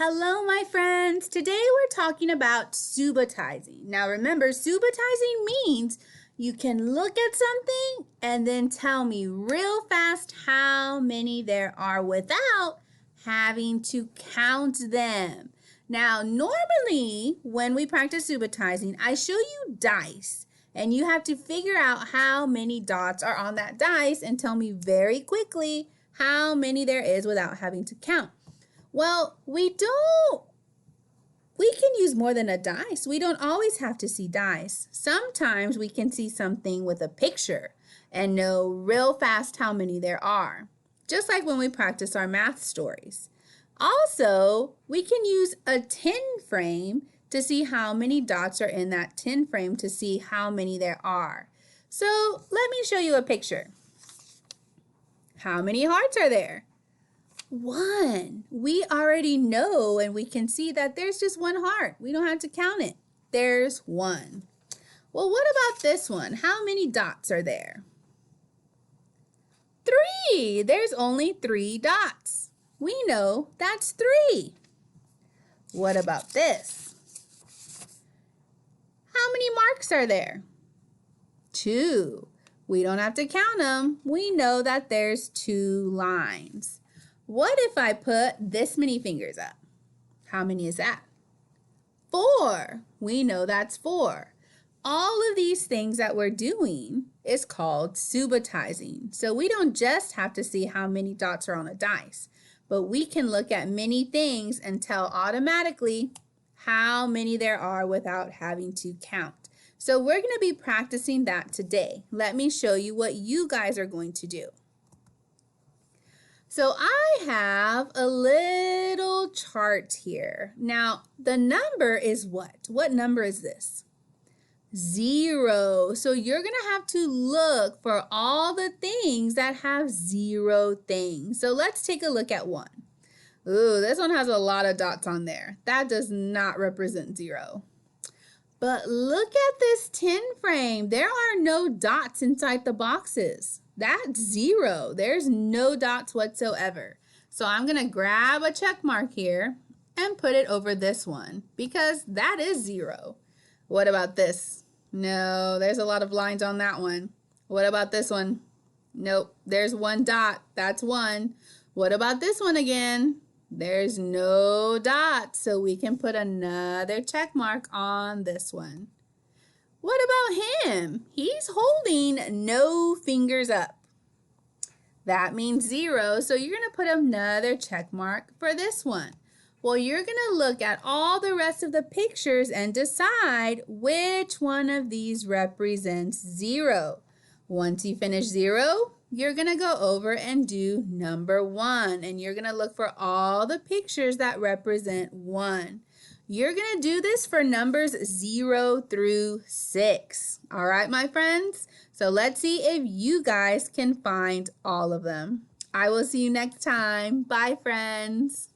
Hello, my friends. Today we're talking about subitizing. Now remember, subitizing means you can look at something and then tell me real fast how many there are without having to count them. Now, normally when we practice subitizing, I show you dice and you have to figure out how many dots are on that dice and tell me very quickly how many there is without having to count. Well, we can use more than a dice. We don't always have to see dice. Sometimes we can see something with a picture and know real fast how many there are, just like when we practice our math stories. Also, we can use a 10 frame to see how many dots are in that 10 frame to see how many there are. So let me show you a picture. How many hearts are there? 1. We already know and we can see that there's just one heart. We don't have to count it. There's 1. Well, what about this one? How many dots are there? 3. There's only 3 dots. We know that's 3. What about this? How many marks are there? 2. We don't have to count them. We know that there's 2 lines. What if I put this many fingers up? How many is that? 4. We know that's 4. All of these things that we're doing is called subitizing. So we don't just have to see how many dots are on a dice, but we can look at many things and tell automatically how many there are without having to count. So we're going to be practicing that today. Let me show you what you guys are going to do. So I have a little chart here. Now, the number is what? What number is this? 0. So you're going to have to look for all the things that have 0 things. So let's take a look at 1. Ooh, this one has a lot of dots on there. That does not represent 0. But look at this 10 frame. There are no dots inside the boxes. That's 0. There's no dots whatsoever. So I'm going to grab a check mark here and put it over this one because that is 0. What about this? No, there's a lot of lines on that one. What about this one? Nope, there's 1 dot. That's 1. What about this one again? There's no dots, so we can put another check mark on this one. What about him? He's holding no fingers up. That means 0, so you're going to put another check mark for this one. Well, you're going to look at all the rest of the pictures and decide which one of these represents 0. Once you finish 0, you're going to go over and do number 1, and you're going to look for all the pictures that represent 1. You're going to do this for numbers 0 through 6. All right, my friends? So let's see if you guys can find all of them. I will see you next time. Bye, friends.